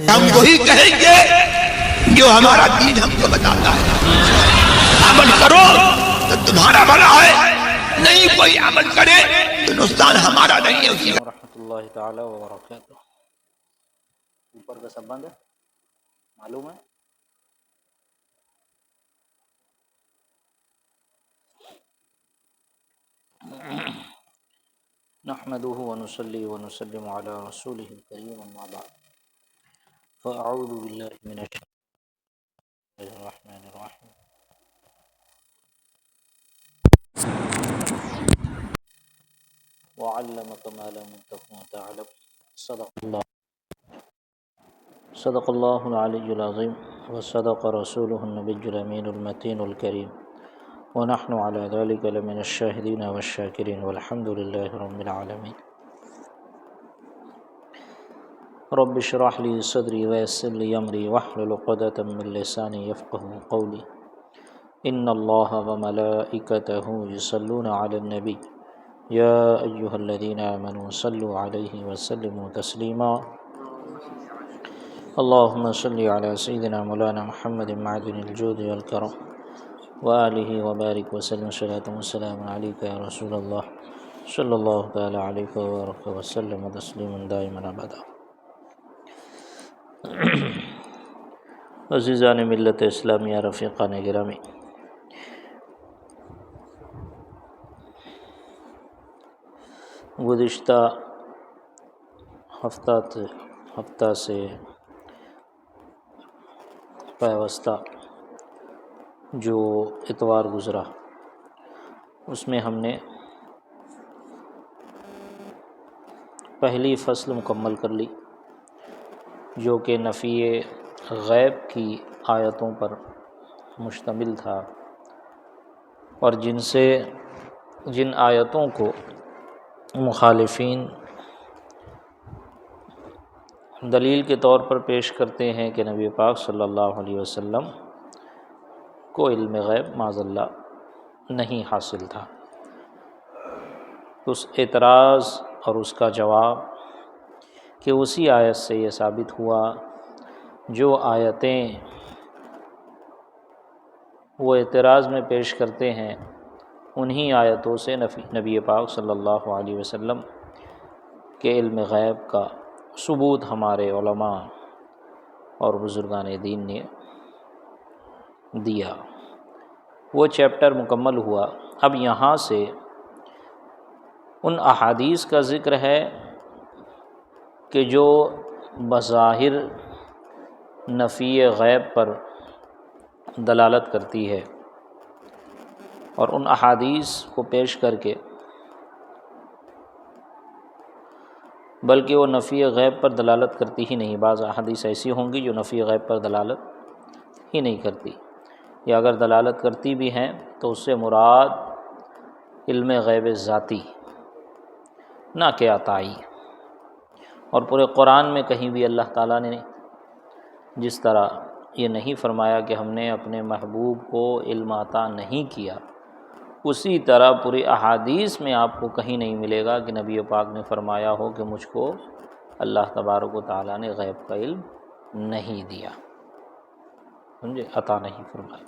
ہم وہی کہیں گے جو ہمارا دین ہم کو بتاتا ہے. عمل کرو تو تمہارا بھلا ہے، نہیں کوئی عمل کرے تو نقصان ہمارا نہیں ہے اسی کا. ورحمۃ اللہ تعالی وبرکاتہ. اوپر کا سب بند ہے معلوم ہے. نحمده ونصلي ونسلم على رسوله الكريم اما بعد فاعوذ بالله من الشيطان الرحمن الرحيم. وعلمك ما لم تكن تعلم. صدق الله العلي العظيم وصدق رسوله النبي الأمين المتين الكريم ونحن على ذلك لمن الشاهدين والشاكرين والحمد لله رب العالمين. رب اشرح لي صدري ويسر لي أمري واحلل عقدة من لساني يفقهوا قولي. إن الله وملائكته يصلون على النبي يا أيها الذين آمنوا صلوا عليه وسلموا تسليما. اللهم صل على سيدنا مولانا محمد معدن الجود والكرم وآله وبارك وسلم صلاة وسلام عليك يا رسول الله صلى الله تعالى عليك وبارك وسلم تسليما دائما أبدا. عزیزان ملت اسلامیہ، رفیقان گرامی، گزشتہ ہفتہ سے پیوستہ جو اتوار گزرا اس میں ہم نے پہلی فصل مکمل کر لی جو کہ نفی غیب کی آیتوں پر مشتمل تھا، اور جن آیتوں کو مخالفین دلیل کے طور پر پیش کرتے ہیں کہ نبی پاک صلی اللہ علیہ وسلم کو علم غیب معاذ اللہ نہیں حاصل تھا. اس اعتراض اور اس کا جواب کہ اسی آیت سے یہ ثابت ہوا جو آیتیں وہ اعتراض میں پیش کرتے ہیں انہی آیتوں سے نبی پاک صلی اللہ علیہ وسلم کے علم غیب کا ثبوت ہمارے علماء اور بزرگان دین نے دیا. وہ چیپٹر مکمل ہوا. اب یہاں سے ان احادیث کا ذکر ہے کہ جو بظاہر نفی غیب پر دلالت کرتی ہے، اور ان احادیث کو پیش کر کے بلکہ وہ نفی غیب پر دلالت کرتی ہی نہیں. بعض احادیث ایسی ہوں گی جو نفی غیب پر دلالت ہی نہیں کرتی، یا اگر دلالت کرتی بھی ہیں تو اس سے مراد علم غیب ذاتی نہ کہ عطائی. اور پورے قرآن میں کہیں بھی اللہ تعالیٰ نے جس طرح یہ نہیں فرمایا کہ ہم نے اپنے محبوب کو علم عطا نہیں کیا، اسی طرح پوری احادیث میں آپ کو کہیں نہیں ملے گا کہ نبی پاک نے فرمایا ہو کہ مجھ کو اللہ تبارک و تعالیٰ نے غیب کا علم نہیں دیا، سمجھے، عطا نہیں فرمایا.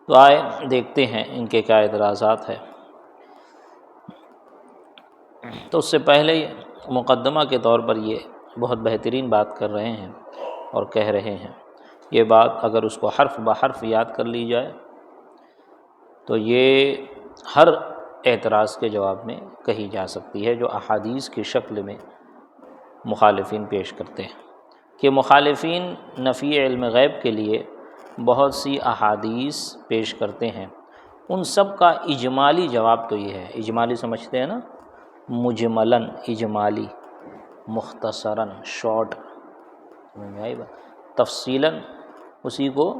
تو آئے دیکھتے ہیں ان کے کیا اعتراضات ہے. تو اس سے پہلے مقدمہ کے طور پر یہ بہت بہترین بات کر رہے ہیں اور کہہ رہے ہیں. یہ بات اگر اس کو حرف بحرف یاد کر لی جائے تو یہ ہر اعتراض کے جواب میں کہی جا سکتی ہے جو احادیث کی شکل میں مخالفین پیش کرتے ہیں. کہ مخالفین نفی علم غیب کے لیے بہت سی احادیث پیش کرتے ہیں، ان سب کا اجمالی جواب تو یہ ہے. اجمالی سمجھتے ہیں نا، مجملاً اجمالی، مختصراً شارٹ، سمجھ میں آئی بات. تفصیلاً اسی کو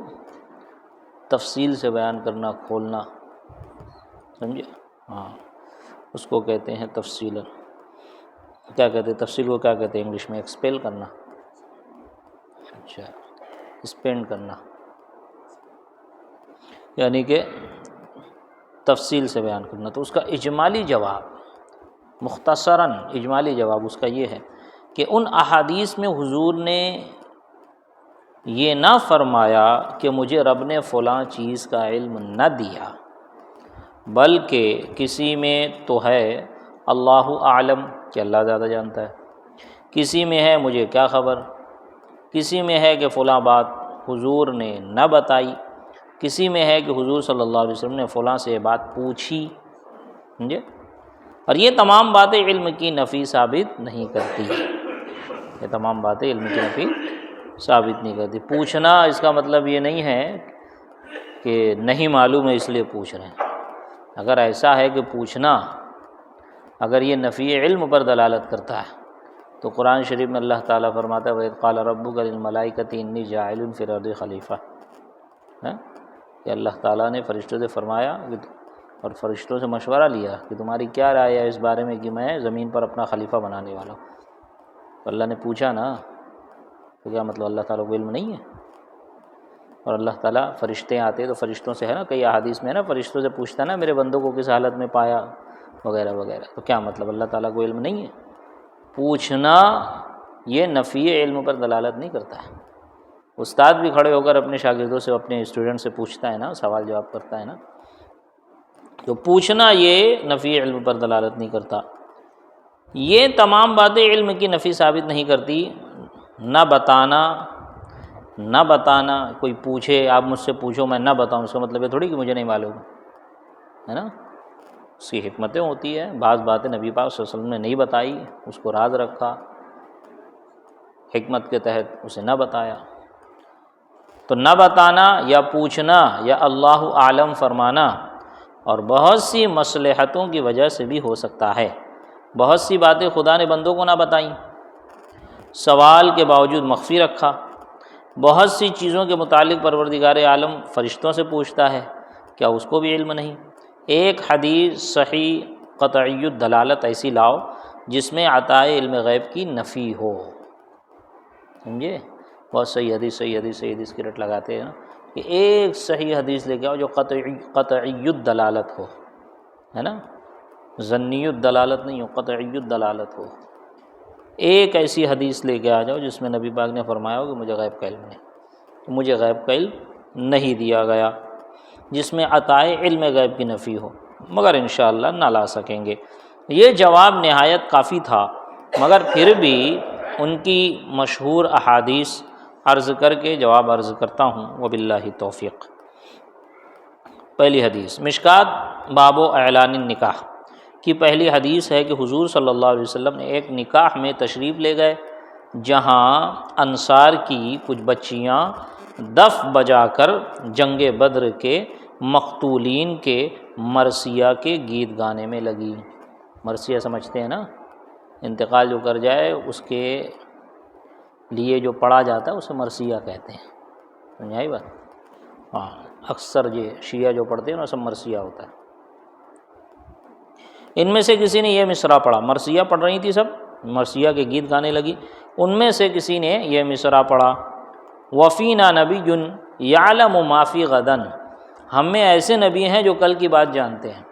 تفصیل سے بیان کرنا، کھولنا، سمجھے، ہاں اس کو کہتے ہیں تفصیلاً. کیا کہتے ہیں تفصیل کو؟ کیا کہتے ہیں انگلش میں؟ ایکسپیل کرنا. اچھا، اسپینڈ کرنا، یعنی کہ تفصیل سے بیان کرنا. تو اس کا اجمالی جواب، مختصراً اجمالی جواب اس کا یہ ہے کہ ان احادیث میں حضور نے یہ نہ فرمایا کہ مجھے رب نے فلاں چیز کا علم نہ دیا، بلکہ کسی میں تو ہے اللہ اعلم کہ اللہ زیادہ جانتا ہے، کسی میں ہے مجھے کیا خبر، کسی میں ہے کہ فلاں بات حضور نے نہ بتائی، کسی میں ہے کہ حضور صلی اللہ علیہ وسلم نے فلاں سے یہ بات پوچھی، سمجھے؟ اور یہ تمام باتیں علم کی نفی ثابت نہیں کرتی، یہ تمام باتیں علم کی نفی ثابت نہیں کرتی۔ پوچھنا اس کا مطلب یہ نہیں ہے کہ نہیں معلوم ہے اس لیے پوچھ رہے ہیں۔ اگر ایسا ہے کہ پوچھنا اگر یہ نفی علم پر دلالت کرتا ہے تو قرآن شریف میں اللہ تعالیٰ فرماتا ہے وَإِذْ قَالَ رَبُّكَ لِلْمَلَائِكَةِ إِنِّي جَاعِلٌ فِي الْأَرْضِ خلیفہ، کہ اللہ تعالیٰ نے فرشتوں سے فرمایا اور فرشتوں سے مشورہ لیا کہ تمہاری کیا رائے ہے اس بارے میں کہ میں زمین پر اپنا خلیفہ بنانے والا ہوں۔ تو اللہ نے پوچھا نا، تو کیا مطلب اللہ تعالیٰ کو علم نہیں ہے؟ اور اللہ تعالیٰ فرشتے آتے تو فرشتوں سے ہے نا، کئی احادیث میں ہے نا فرشتوں سے پوچھتا نا میرے بندوں کو کس حالت میں پایا وغیرہ وغیرہ، تو کیا مطلب اللہ تعالیٰ کو علم نہیں ہے؟ پوچھنا یہ نفی علم پر دلالت نہیں کرتا ہے۔ استاد بھی کھڑے ہو کر اپنے شاگردوں سے اپنے اسٹوڈنٹ سے پوچھتا ہے نا، سوال جواب کرتا ہے نا، تو پوچھنا یہ نفی علم پر دلالت نہیں کرتا۔ یہ تمام باتیں علم کی نفی ثابت نہیں کرتی۔ نہ بتانا کوئی پوچھے آپ مجھ سے پوچھو میں نہ بتاؤں، اس کا مطلب یہ تھوڑی کہ مجھے نہیں معلوم ہے نا، اس کی حکمتیں ہوتی ہے، بعض باتیں نبی پاک صلی اللہ علیہ وسلم نے نہیں بتائی، اس کو راز رکھا، حکمت کے تحت اسے نہ بتایا۔ تو نہ بتانا یا پوچھنا یا اللہ عالم فرمانا اور بہت سی مصلحتوں کی وجہ سے بھی ہو سکتا ہے۔ بہت سی باتیں خدا نے بندوں کو نہ بتائیں، سوال کے باوجود مخفی رکھا۔ بہت سی چیزوں کے متعلق پروردگار عالم فرشتوں سے پوچھتا ہے، کیا اس کو بھی علم نہیں؟ ایک حدیث صحیح قطعی الدلالت ایسی لاؤ جس میں عطائے علم غیب کی نفی ہو، سمجھے؟ بہت صحیح حدیث کی رٹ لگاتے ہیں نا کہ ایک صحیح حدیث لے کے آؤ جو قطعی الدلالت ہو، ہے نا، ظنی الدلالت نہیں ہو، قطعی الدلالت ہو۔ ایک ایسی حدیث لے کے آ جاؤ جس میں نبی پاک نے فرمایا ہو کہ مجھے غیب کا علم نہیں، تو مجھے غیب کا علم نہیں دیا گیا، جس میں عطائے علم غیب کی نفی ہو، مگر انشاءاللہ نہ لا سکیں گے۔ یہ جواب نہایت کافی تھا، مگر پھر بھی ان کی مشہور احادیث عرض کر کے جواب عرض کرتا ہوں، وباللہ توفیق۔ پہلی حدیث مشکات باب و اعلان النکاح کی پہلی حدیث ہے کہ حضور صلی اللہ علیہ وسلم نے ایک نکاح میں تشریف لے گئے جہاں انصار کی کچھ بچیاں دف بجا کر جنگ بدر کے مقتولین کے مرثیہ کے گیت گانے میں لگی۔ مرثیہ سمجھتے ہیں نا، انتقال جو کر جائے اس کے لیے جو پڑھا جاتا ہے اسے مرثیہ کہتے ہیں، سمجھائی بات؟ ہاں، اکثر یہ شیعہ جو پڑھتے ہیں نا سب مرثیہ ہوتا ہے۔ ان میں سے کسی نے یہ مصرع پڑھا، مرثیہ پڑھ رہی تھی سب، مرثیہ کے گیت گانے لگی، ان میں سے کسی نے یہ مصرع پڑھا وفینا نبی یعلم ما فی غدن، ہم میں ایسے نبی ہیں جو کل کی بات جانتے ہیں،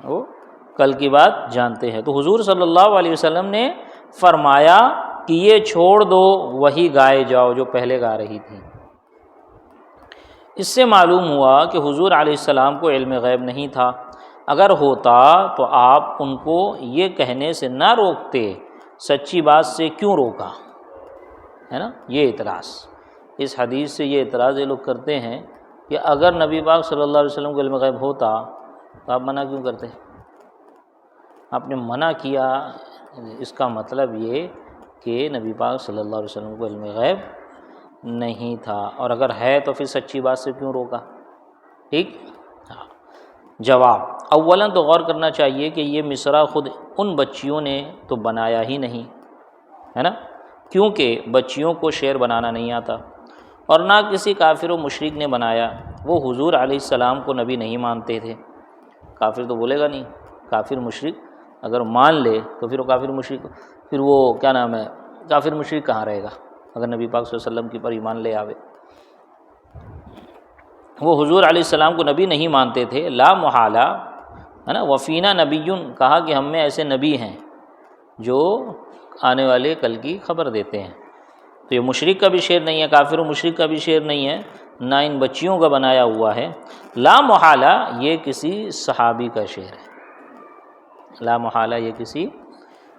وہ کل کی بات جانتے ہیں۔ تو حضور صلی اللہ علیہ وسلم نے فرمایا کہ یہ چھوڑ دو، وہی گائے جاؤ جو پہلے گا رہی تھی۔ اس سے معلوم ہوا کہ حضور علیہ السلام کو علم غیب نہیں تھا، اگر ہوتا تو آپ ان کو یہ کہنے سے نہ روکتے، سچی بات سے کیوں روکا، ہے نا؟ یہ اعتراض، اس حدیث سے یہ اعتراض یہ لوگ کرتے ہیں کہ اگر نبی پاک صلی اللہ علیہ وسلم کو علم غیب ہوتا تو آپ منع کیوں کرتے؟ آپ نے منع کیا، اس کا مطلب یہ کہ نبی پاک صلی اللہ علیہ وسلم کو علم غیب نہیں تھا، اور اگر ہے تو پھر سچی بات سے کیوں روکا؟ ٹھیک۔ جواب، اولاً تو غور کرنا چاہیے کہ یہ مصرع خود ان بچیوں نے تو بنایا ہی نہیں، ہے نا، کیونکہ بچیوں کو شعر بنانا نہیں آتا، اور نہ کسی کافر و مشرک نے بنایا، وہ حضور علیہ السلام کو نبی نہیں مانتے تھے۔ کافر تو بولے گا نہیں، کافر مشرک اگر مان لے تو پھر وہ کافر مشرک، پھر وہ کیا نام ہے، کافر مشرک کہاں رہے گا اگر نبی پاک صلی اللہ علیہ وسلم کی پر ایمان لے آوے۔ وہ حضور علیہ السلام کو نبی نہیں مانتے تھے، لا محالہ، ہے نا، وفینا نبی، کہا کہ ہم میں ایسے نبی ہیں جو آنے والے کل کی خبر دیتے ہیں۔ تو یہ مشرک کا بھی شعر نہیں ہے، کافر و مشرک کا بھی شعر نہیں ہے، نہ ان بچیوں کا بنایا ہوا ہے۔ لا محالہ یہ کسی صحابی کا شعر ہے، لا محالہ یہ کسی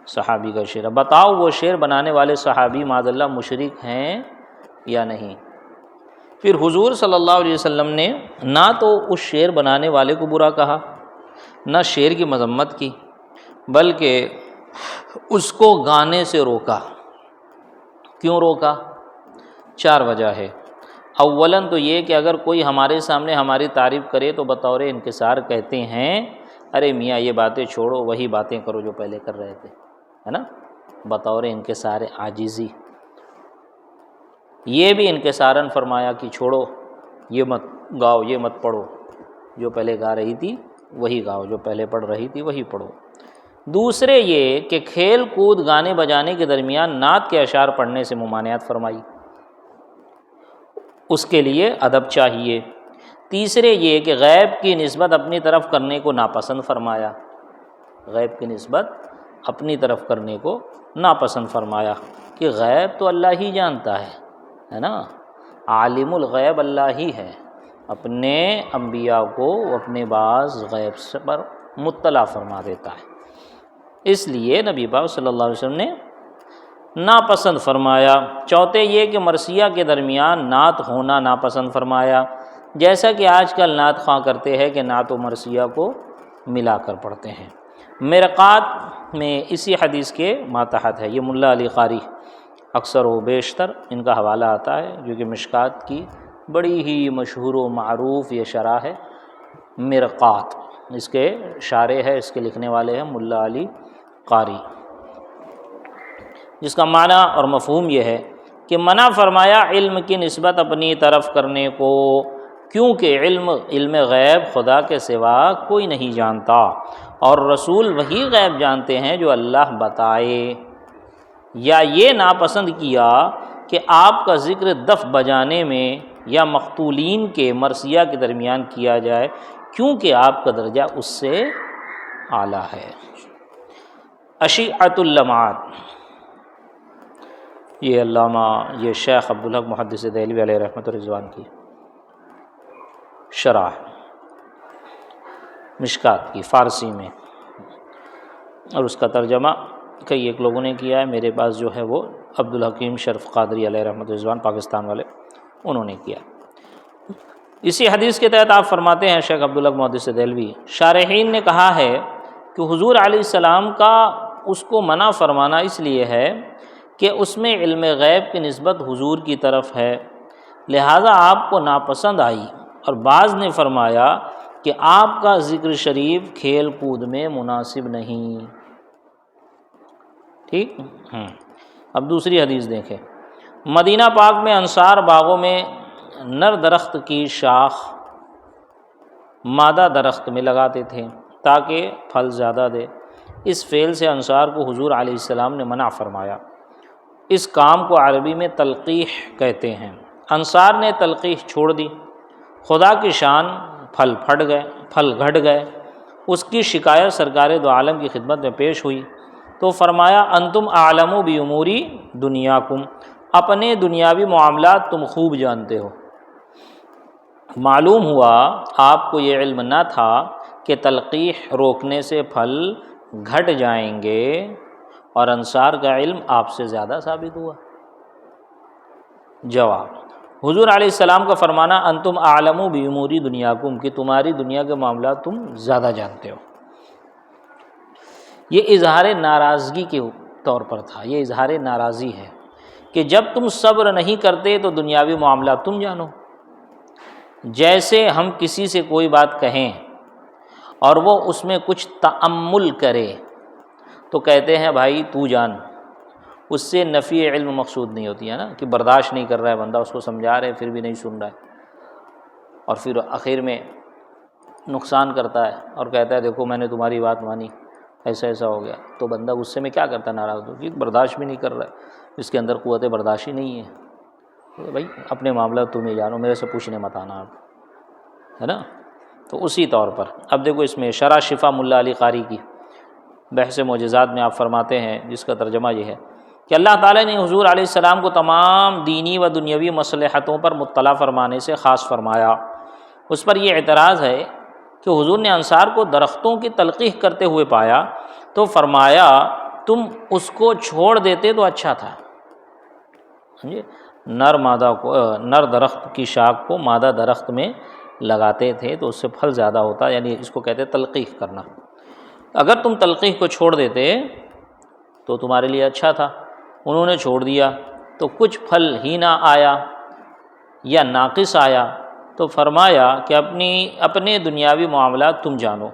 صحابی کا شعر ہے۔ بتاؤ وہ شعر بنانے والے صحابی معاذ اللہ مشرک ہیں یا نہیں؟ پھر حضور صلی اللہ علیہ وسلم نے نہ تو اس شعر بنانے والے کو برا کہا، نہ شعر کی مذمت کی، بلکہ اس کو گانے سے روکا۔ کیوں روکا؟ 4 وجہ ہے۔ اولاً تو یہ کہ اگر کوئی ہمارے سامنے ہماری تعریف کرے تو بطور انکسار کہتے ہیں ارے میاں یہ باتیں چھوڑو، وہی باتیں کرو جو پہلے کر رہے تھے، ہے نا، بطور انکسار عاجزی۔ یہ بھی انکساراً فرمایا کہ چھوڑو، یہ مت گاؤ، یہ مت پڑھو، جو پہلے گا رہی تھی وہی گاؤ، جو پہلے پڑھ رہی تھی وہی پڑھو۔ دوسرے یہ کہ کھیل کود گانے بجانے کے درمیان نعت کے اشعار پڑھنے سے ممانعت فرمائی، اس کے لیے ادب چاہیے۔ تیسرے یہ کہ غیب کی نسبت اپنی طرف کرنے کو ناپسند فرمایا، غیب کی نسبت اپنی طرف کرنے کو ناپسند فرمایا کہ غیب تو اللہ ہی جانتا ہے نا، عالم الغیب اللہ ہی ہے، اپنے انبیاء کو اپنے بعض غیب پر مطلع فرما دیتا ہے، اس لیے نبی پاک صلی اللہ علیہ وسلم نے ناپسند فرمایا۔ چوتھے یہ کہ مرثیہ کے درمیان نعت ہونا ناپسند فرمایا، جیسا کہ آج کل نعت خواں کرتے ہیں کہ نعت و مرثیہ کو ملا کر پڑھتے ہیں۔ مرقات میں اسی حدیث کے ماتحت ہے، یہ ملا علی قاری اکثر و بیشتر ان کا حوالہ آتا ہے، جو کہ مشکات کی بڑی ہی مشہور و معروف یہ شرح ہے مرقات، اس کے شارح ہے، اس کے لکھنے والے ہیں ملا علی قاری، جس کا معنی اور مفہوم یہ ہے کہ منع فرمایا علم کی نسبت اپنی طرف کرنے کو، کیونکہ علم غیب خدا کے سوا کوئی نہیں جانتا، اور رسول وہی غیب جانتے ہیں جو اللہ بتائے۔ یا یہ ناپسند کیا کہ آپ کا ذکر دف بجانے میں یا مقتولین کے مرثیہ کے درمیان کیا جائے، کیونکہ آپ کا درجہ اس سے اعلیٰ ہے۔ اشیعۃ اللمعات، یہ علامہ یہ شیخ عبدالحق محدث دہلوی علیہ رحمۃ الرضوان کی شرح مشکات کی فارسی میں، اور اس کا ترجمہ کئی ایک لوگوں نے کیا ہے، میرے پاس جو ہے وہ عبدالحکیم شرف قادری علیہ رحمۃ الرضوان پاکستان والے، انہوں نے کیا۔ اسی حدیث کے تحت آپ فرماتے ہیں شیخ عبدالحق محدث دہلوی، شارحین نے کہا ہے کہ حضور علیہ السلام کا اس کو منع فرمانا اس لیے ہے کہ اس میں علم غیب کی نسبت حضور کی طرف ہے، لہٰذا آپ کو ناپسند آئی، اور بعض نے فرمایا کہ آپ کا ذکر شریف کھیل کود میں مناسب نہیں۔ ٹھیک، اب دوسری حدیث دیکھیں، مدینہ پاک میں انصار باغوں میں نر درخت کی شاخ مادہ درخت میں لگاتے تھے تاکہ پھل زیادہ دے، اس فعل سے انصار کو حضور علیہ السلام نے منع فرمایا۔ اس کام کو عربی میں تلقیح کہتے ہیں۔ انصار نے تلقیح چھوڑ دی، خدا کی شان پھل گھٹ گئے، اس کی شکایت سرکار دو عالم کی خدمت میں پیش ہوئی تو فرمایا انتم اعلم باموری دنیاکم، اپنے دنیاوی معاملات تم خوب جانتے ہو۔ معلوم ہوا آپ کو یہ علم نہ تھا کہ تلقیح روکنے سے پھل گھٹ جائیں گے، اور انصار کا علم آپ سے زیادہ ثابت ہوا۔ جواب، حضور علیہ السلام کا فرمانا انتم اعلم باموری دنیاکم، کہ تمہاری دنیا کے معاملات تم زیادہ جانتے ہو، یہ اظہار ناراضگی کے طور پر تھا، یہ اظہار ناراضی ہے کہ جب تم صبر نہیں کرتے تو دنیاوی معاملات تم جانو۔ جیسے ہم کسی سے کوئی بات کہیں اور وہ اس میں کچھ تأمل کرے تو کہتے ہیں بھائی تو جان، اس سے نفی علم مقصود نہیں ہوتی ہے نا، کہ برداشت نہیں کر رہا ہے بندہ، اس کو سمجھا رہے پھر بھی نہیں سن رہا ہے، اور پھر آخر میں نقصان کرتا ہے اور کہتا ہے دیکھو میں نے تمہاری بات مانی، ایسا ہو گیا، تو بندہ غصے میں کیا کرتا ہے، ناراض ہو، کہ برداشت بھی نہیں کر رہا ہے، اس کے اندر قوت برداشت ہی نہیں ہے۔ تو بھائی اپنے معاملات تم ہی جانو، میرے سے پوچھنے مت آنا آپ، ہے نا۔ تو اسی طور پر اب دیکھو اس میں شرح شفا ملا علی قاری کی بحث معجزات میں آپ فرماتے ہیں، جس کا ترجمہ یہ ہے کہ اللہ تعالیٰ نے حضور علیہ السلام کو تمام دینی و دنیاوی مصلحتوں پر مطلع فرمانے سے خاص فرمایا۔ اس پر یہ اعتراض ہے کہ حضور نے انصار کو درختوں کی تلقیح کرتے ہوئے پایا تو فرمایا تم اس کو چھوڑ دیتے تو اچھا تھا۔ نر درخت کی شاخ کو مادہ درخت میں لگاتے تھے تو اس سے پھل زیادہ ہوتا، یعنی اس کو کہتے تلقیح کرنا۔ اگر تم تلقیح کو چھوڑ دیتے تو تمہارے لیے اچھا تھا۔ انہوں نے چھوڑ دیا تو کچھ پھل ہی نہ آیا یا ناقص آیا، تو فرمایا کہ اپنے دنیاوی معاملات تم جانو۔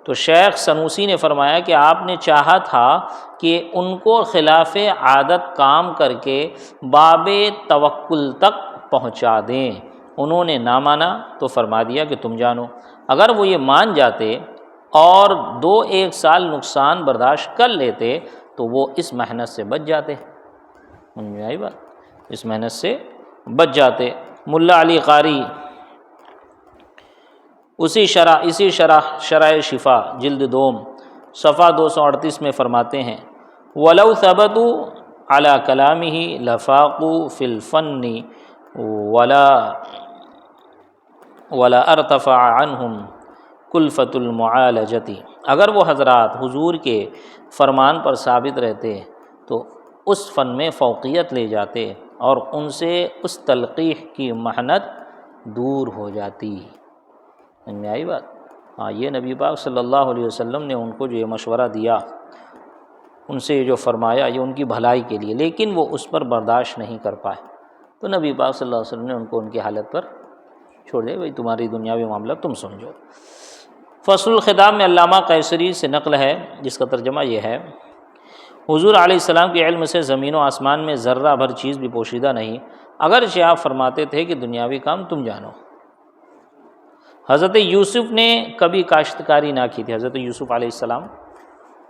تو شیخ سنوسی نے فرمایا کہ آپ نے چاہا تھا کہ ان کو خلاف عادت کام کر کے باب توکل تک پہنچا دیں، انہوں نے نہ مانا تو فرما دیا کہ تم جانو۔ اگر وہ یہ مان جاتے اور 2-1 سال نقصان برداشت کر لیتے تو وہ اس محنت سے بچ جاتے۔ سمجھ میں آئی بات؟ اس محنت سے بچ جاتے۔ ملا علی قاری اسی شرح شفا جلد 2 صفحہ 238 میں فرماتے ہیں وَلَوْ ثَبَتُوا عَلَى كَلَامِهِ لَفَاقُوا فِي الْفَنِّ وَلَا ارْتَفَعَ عَنْهُمْ كُلْفَةُ الْمُعَالَجَةِ۔ اگر وہ حضرات حضور کے فرمان پر ثابت رہتے تو اس فن میں فوقیت لے جاتے اور ان سے اس تلقیح کی محنت دور ہو جاتی۔ سمجھ میں آئی بات؟ ہاں، یہ نبی پاک صلی اللہ علیہ وسلم نے ان کو جو یہ مشورہ دیا، ان سے جو فرمایا، یہ ان کی بھلائی کے لیے، لیکن وہ اس پر برداشت نہیں کر پائے تو نبی پاک صلی اللہ علیہ وسلم نے ان کو ان کی حالت پر چھوڑ دیا، بھائی تمہاری دنیاوی معاملہ تم سمجھو۔ فصل الخطاب میں علامہ قیصری سے نقل ہے جس کا ترجمہ یہ ہے حضور علیہ السلام کے علم سے زمین و آسمان میں ذرہ بھر چیز بھی پوشیدہ نہیں، اگرچہ آپ فرماتے تھے کہ دنیاوی کام تم جانو۔ حضرت یوسف نے کبھی کاشتکاری نہ کی تھی۔ حضرت یوسف علیہ السلام،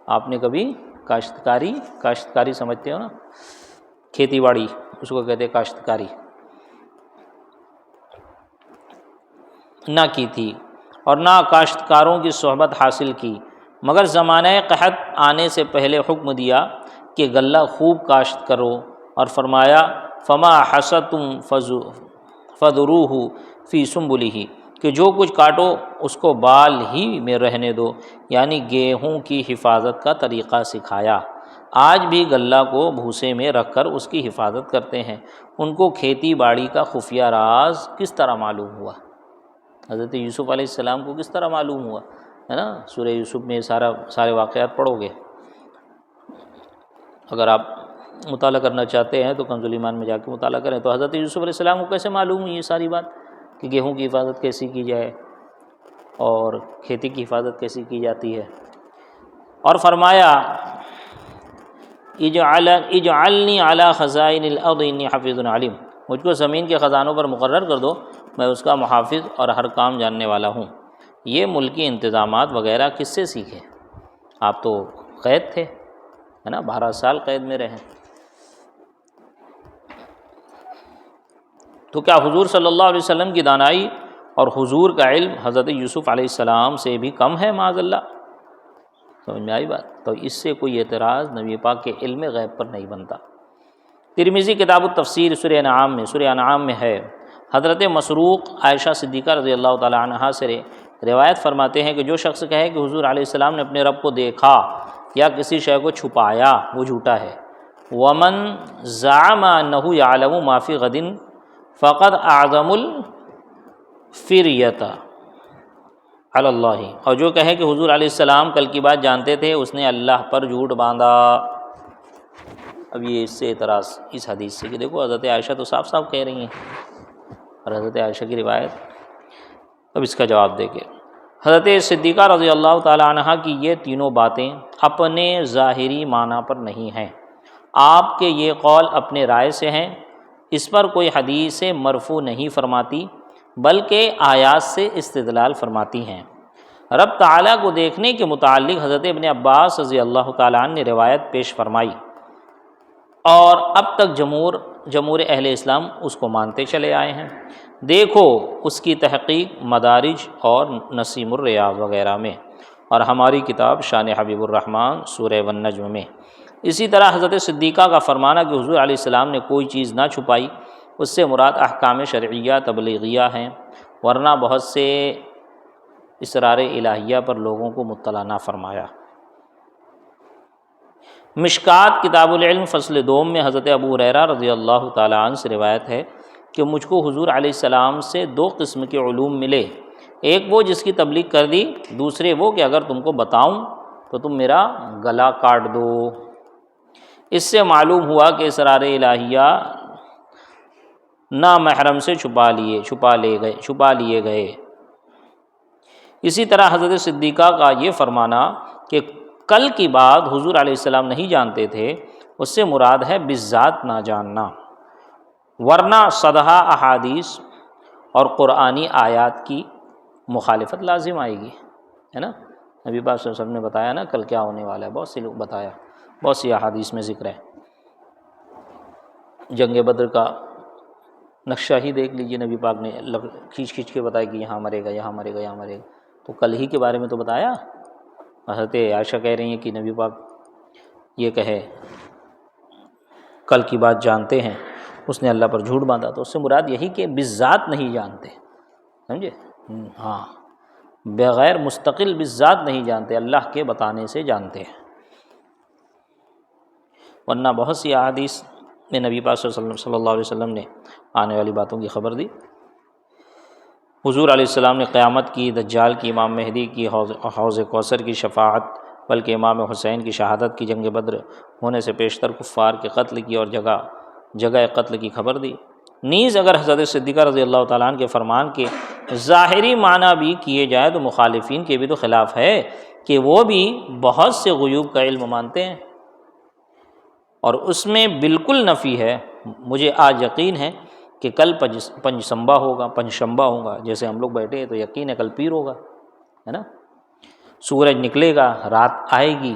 آپ نے کبھی کاشتکاری سمجھتے ہو نا، کھیتی باڑی اس کو کہتے ہیں کاشتکاری، نہ کی تھی اور نہ کاشتکاروں کی صحبت حاصل کی، مگر زمانہ قحط آنے سے پہلے حکم دیا کہ غلہ خوب کاشت کرو اور فرمایا فما حصدتم فذروہ فی سنبلہ، کہ جو کچھ کاٹو اس کو بال ہی میں رہنے دو، یعنی گیہوں کی حفاظت کا طریقہ سکھایا۔ آج بھی غلہ کو بھوسے میں رکھ کر اس کی حفاظت کرتے ہیں۔ ان کو کھیتی باڑی کا خفیہ راز کس طرح معلوم ہوا؟ حضرت یوسف علیہ السلام کو کس طرح معلوم ہوا ہے نا؟ سورہ یوسف میں سارے واقعات پڑھو گے، اگر آپ مطالعہ کرنا چاہتے ہیں تو کنز الایمان میں جا کے مطالعہ کریں۔ تو حضرت یوسف علیہ السلام کو کیسے معلوم ہوئی یہ ساری بات کہ گیہوں کی حفاظت کیسی کی جائے اور کھیتی کی حفاظت کیسی کی جاتی ہے؟ اور فرمایا اجعلنی علی خزائن الارض انی حفیظ علیم، مجھ کو زمین کے خزانوں پر مقرر کر دو، میں اس کا محافظ اور ہر کام جاننے والا ہوں۔ یہ ملکی انتظامات وغیرہ کس سے سیکھے؟ آپ تو قید تھے، ہے نا، 12 سال قید میں رہے۔ تو کیا حضور صلی اللہ علیہ وسلم کی دانائی اور حضور کا علم حضرت یوسف علیہ السلام سے بھی کم ہے معاذ اللہ؟ سمجھ میں آئی بات؟ تو اس سے کوئی اعتراض نبی پاک کے علم غیب پر نہیں بنتا۔ ترمذی کتاب التفسیر سورہ انعام میں ہے، حضرت مسروق عائشہ صدیقہ رضی اللہ تعالی عنہا سے روایت فرماتے ہیں کہ جو شخص کہے کہ حضور علیہ السلام نے اپنے رب کو دیکھا یا کسی شے کو چھپایا وہ جھوٹا ہے۔ ومن زعم انہ یعلم ما فی غد فقد اعظم الفریۃ علی اللہ، اور جو کہے کہ حضور علیہ السلام کل کی بات جانتے تھے اس نے اللہ پر جھوٹ باندھا۔ اب یہ اس سے اعتراض اس حدیث سے کہ دیکھو حضرت عائشہ تو صاف صاف کہہ رہی ہیں، اور حضرت عائشہ کی روایت اب اس کا جواب دے کے حضرت صدیقہ رضی اللہ تعالی عنہ کی یہ تینوں باتیں اپنے ظاہری معنی پر نہیں ہیں، آپ کے یہ قول اپنے رائے سے ہیں، اس پر کوئی حدیث مرفوع نہیں فرماتی بلکہ آیات سے استدلال فرماتی ہیں۔ رب تعالیٰ کو دیکھنے کے متعلق حضرت ابن عباس رضی اللہ تعالیٰ عنہ نے روایت پیش فرمائی اور اب تک جمہور اہل اسلام اس کو مانتے چلے آئے ہیں۔ دیکھو اس کی تحقیق مدارج اور نسیم الریاض وغیرہ میں، اور ہماری کتاب شان حبیب الرحمن سورہ والنجم میں۔ اسی طرح حضرت صدیقہ کا فرمانا کہ حضور علیہ السلام نے کوئی چیز نہ چھپائی، اس سے مراد احکام شرعیہ تبلیغیہ ہیں، ورنہ بہت سے اسرار الہیہ پر لوگوں کو مطلع نہ فرمایا۔ مشکات کتاب العلم فصل دوم میں حضرت ابو ہریرہ رضی اللہ تعالیٰ عنہ سے روایت ہے کہ مجھ کو حضور علیہ السلام سے 2 قسم کے علوم ملے، ایک وہ جس کی تبلیغ کر دی، دوسرے وہ کہ اگر تم کو بتاؤں تو تم میرا گلا کاٹ دو۔ اس سے معلوم ہوا کہ اسرار الہیہ نامحرم سے چھپا لیے گئے۔ اسی طرح حضرت صدیقہ کا یہ فرمانا کہ کل کی بات حضور علیہ السلام نہیں جانتے تھے، اس سے مراد ہے بالذات نہ جاننا، ورنہ صدحہ احادیث اور قرآنی آیات کی مخالفت لازم آئے گی، ہے نا۔ نبی پاک صلی اللہ علیہ وسلم نے بتایا نا کل کیا ہونے والا ہے، بہت سے لوگ بتایا، بہت سی احادیث میں ذکر ہے۔ جنگ بدر کا نقشہ ہی دیکھ لیجئے، نبی پاک نے کھینچ کے بتایا کہ یہاں مرے گا، یہاں مرے گا، یہاں مرے گا، تو کل ہی کے بارے میں تو بتایا۔ حضرت عائشہ کہہ رہی ہیں کہ نبی پاک یہ کہے کل کی بات جانتے ہیں، اس نے اللہ پر جھوٹ باندھا، تو اس سے مراد یہی کہ بالذات نہیں جانتے، سمجھے؟ ہاں، بغیر مستقل بالذات نہیں جانتے، اللہ کے بتانے سے جانتے ہیں۔ ورنہ بہت سی احادیث میں نبی پاک صلی اللہ علیہ وسلم نے آنے والی باتوں کی خبر دی۔ حضور علیہ السلام نے قیامت کی، دجال کی، امام مہدی کی، حوض کوثر کی شفاعت، بلکہ امام حسین کی شہادت کی، جنگ بدر ہونے سے پیشتر کفار کے قتل کی اور جگہ قتل کی خبر دی۔ نیز اگر حضرت صدیقہ رضی اللہ تعالیٰ عنہ کے فرمان کے ظاہری معنی بھی کیے جائے تو مخالفین کے بھی تو خلاف ہے کہ وہ بھی بہت سے غیوب کا علم مانتے ہیں، اور اس میں بالکل نفی ہے۔ مجھے آج یقین ہے کہ کل پنجشنبہ ہوگا، جیسے ہم لوگ بیٹھے ہیں تو یقین ہے کل پیر ہوگا، ہے نا۔ سورج نکلے گا، رات آئے گی،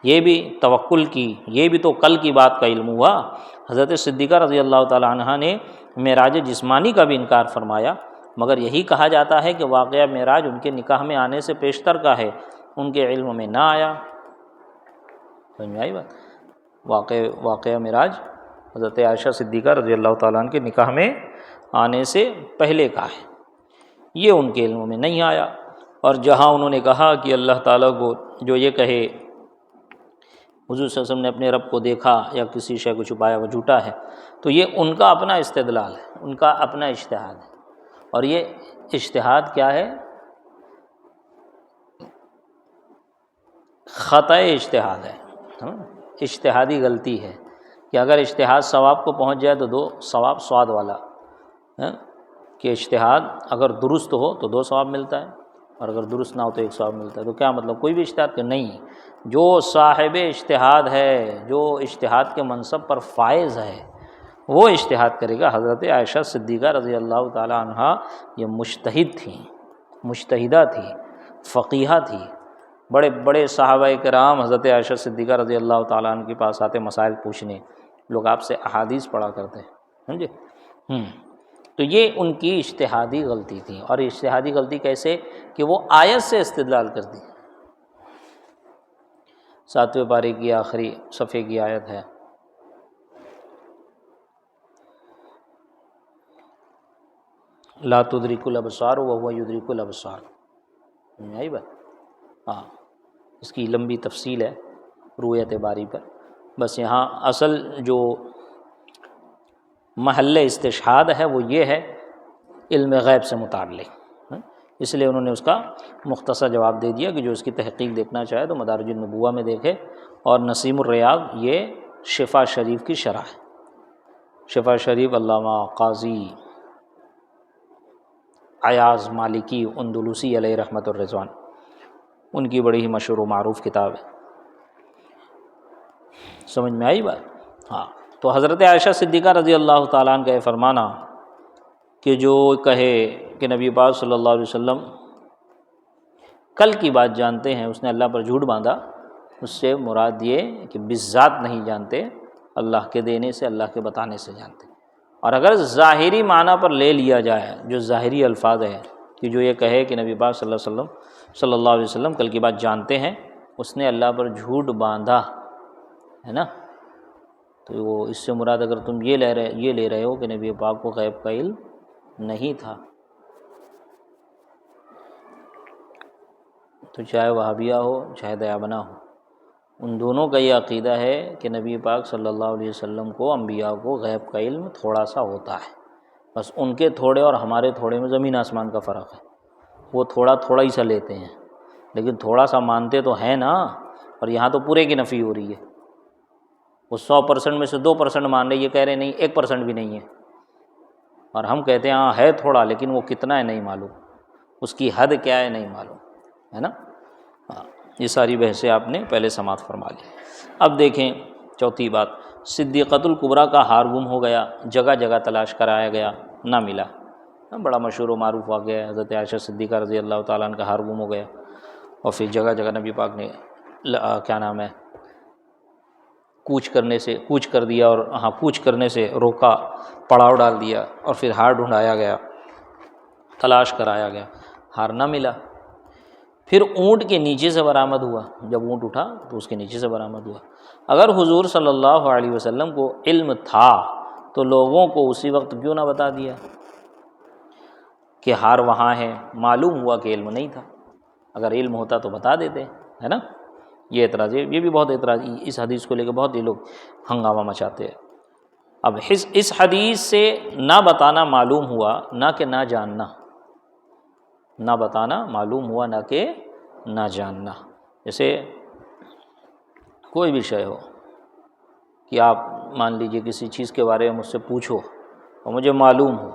یہ بھی توکل کی، یہ بھی تو کل کی بات کا علم ہوا۔ حضرت صدیقہ رضی اللہ تعالیٰ عنہ نے معراج جسمانی کا بھی انکار فرمایا، مگر یہی کہا جاتا ہے کہ واقعہ معراج ان کے نکاح میں آنے سے پیشتر کا ہے، ان کے علم میں نہ آیا۔ سمجھ میں آئی بات؟ واقعہ معراج حضرت عائشہ صدیقہ رضی اللہ تعالیٰ عنہ کے نکاح میں آنے سے پہلے کا ہے، یہ ان کے علم میں نہیں آیا۔ اور جہاں انہوں نے کہا کہ اللہ تعالیٰ کو جو یہ کہے حضور صلی اللہ علیہ وسلم نے اپنے رب کو دیکھا یا کسی شے کو چھپایا وہ جھوٹا ہے، تو یہ ان کا اپنا استدلال ہے، ان کا اپنا اجتہاد ہے، اور یہ اجتہاد کیا ہے؟ خطأ اجتہاد ہے، اجتہادی غلطی ہے کہ اگر اجتہاد ثواب کو پہنچ جائے تو 2 ثواب سواد والا، کہ اجتہاد اگر درست ہو تو 2 ثواب ملتا ہے، اور اگر درست نہ ہو تو 1 ثواب ملتا ہے۔ تو کیا مطلب کوئی بھی اجتہاد کہ نہیں، جو صاحب اجتہاد ہے، جو اجتہاد کے منصب پر فائز ہے، وہ اجتہاد کرے گا۔ حضرت عائشہ صدیقہ رضی اللہ تعالیٰ عنہ یہ مجتہد تھیں، مجتہدہ تھی، فقیہہ تھی۔ بڑے بڑے صحابہ کرام حضرت عائشہ صدیقہ رضی اللہ تعالیٰ عنہ کے پاس آتے مسائل پوچھنے، لوگ آپ سے احادیث پڑھا کرتے ہیں، سمجھے؟ تو یہ ان کی اجتہادی غلطی تھی۔ اور اجتہادی غلطی کیسے؟ کہ وہ آیت سے استدلال کر دی۔ 7ویں پارے کی آخری صفحے کی آیت ہے، لا تدرک الابصار وهو یدرک الابصار۔ یہی بات، ہاں، اس کی لمبی تفصیل ہے رویت باری پر، بس یہاں اصل جو محل استشہاد ہے وہ یہ ہے علم غیب سے متعلق، اس لیے انہوں نے اس کا مختصر جواب دے دیا کہ جو اس کی تحقیق دیکھنا چاہے تو مدارج النبوہ میں دیکھے، اور نسیم الریاض یہ شفا شریف کی شرح ہے۔ شفا شریف علامہ قاضی ایاز مالکی اندلسی علیہ رحمۃ الرضوان، ان کی بڑی ہی مشہور و معروف کتاب ہے۔ سمجھ میں آئی بات؟ ہاں، تو حضرت عائشہ صدیقہ رضی اللہ تعالیٰ عنہ کا یہ فرمانا کہ جو کہے کہ نبی پاک صلی اللہ علیہ وسلم کل کی بات جانتے ہیں، اس نے اللہ پر جھوٹ باندھا، اس سے مراد یہ کہ بالذات نہیں جانتے، اللہ کے دینے سے، اللہ کے بتانے سے جانتے۔ اور اگر ظاہری معنی پر لے لیا جائے، جو ظاہری الفاظ ہے کہ جو یہ کہے کہ نبی پاک صلی اللہ علیہ وسلم کل کی بات جانتے ہیں، اس نے اللہ پر جھوٹ باندھا ہے نا. تو وہ اس سے مراد اگر تم یہ لے رہے ہو کہ نبی پاک کو غیب کا علم نہیں تھا، تو چاہے وہابیہ ہو چاہے دیابنا ہو، ان دونوں کا یہ عقیدہ ہے کہ نبی پاک صلی اللہ علیہ وسلم کو، انبیاء کو غیب کا علم تھوڑا سا ہوتا ہے، بس ان کے تھوڑے اور ہمارے تھوڑے میں زمین آسمان کا فرق ہے. وہ تھوڑا ہی سا لیتے ہیں، لیکن تھوڑا سا مانتے تو ہیں نا. اور یہاں تو پورے کی نفی ہو رہی ہے. وہ 100% میں سے 2% مان رہے، یہ کہہ رہے نہیں 1% بھی نہیں ہے. اور ہم کہتے ہیں ہاں ہے تھوڑا، لیکن وہ کتنا ہے نہیں معلوم، اس کی حد کیا ہے نہیں معلوم، ہے نا. ہاں، یہ ساری بحثیں آپ نے پہلے سماعت فرما لی. اب دیکھیں چوتھی بات، صدیقۃ الکبریٰ کا ہار گم ہو گیا، جگہ جگہ تلاش کرایا گیا، نہ ملا. بڑا مشہور و معروف واقعہ ہے، حضرت عائشہ صدیقہ رضی اللہ تعالیٰ عنہ کا ہار گم ہو گیا، اور پھر جگہ جگہ نبی پاک نے کوچ کر دیا، اور کوچ کرنے سے روکا، پڑاؤ ڈال دیا، اور پھر ہار ڈھونڈایا گیا، تلاش کرایا گیا، ہار نہ ملا. پھر اونٹ کے نیچے سے برآمد ہوا، جب اونٹ اٹھا تو اس کے نیچے سے برآمد ہوا. اگر حضور صلی اللہ علیہ وسلم کو علم تھا تو لوگوں کو اسی وقت کیوں نہ بتا دیا کہ ہار وہاں ہے؟ معلوم ہوا کہ علم نہیں تھا، اگر علم ہوتا تو بتا دیتے، ہے نا. یہ اعتراض ہے، یہ بھی بہت اعتراض، اس حدیث کو لے کے بہت یہ لوگ ہنگامہ مچاتے ہیں. اب اس حدیث سے نہ بتانا معلوم ہوا، نہ کہ نہ جاننا. نہ بتانا معلوم ہوا، نہ کہ نہ جاننا. جیسے کوئی بھی شے ہو کہ آپ مان لیجئے کسی چیز کے بارے میں مجھ سے پوچھو اور مجھے معلوم ہو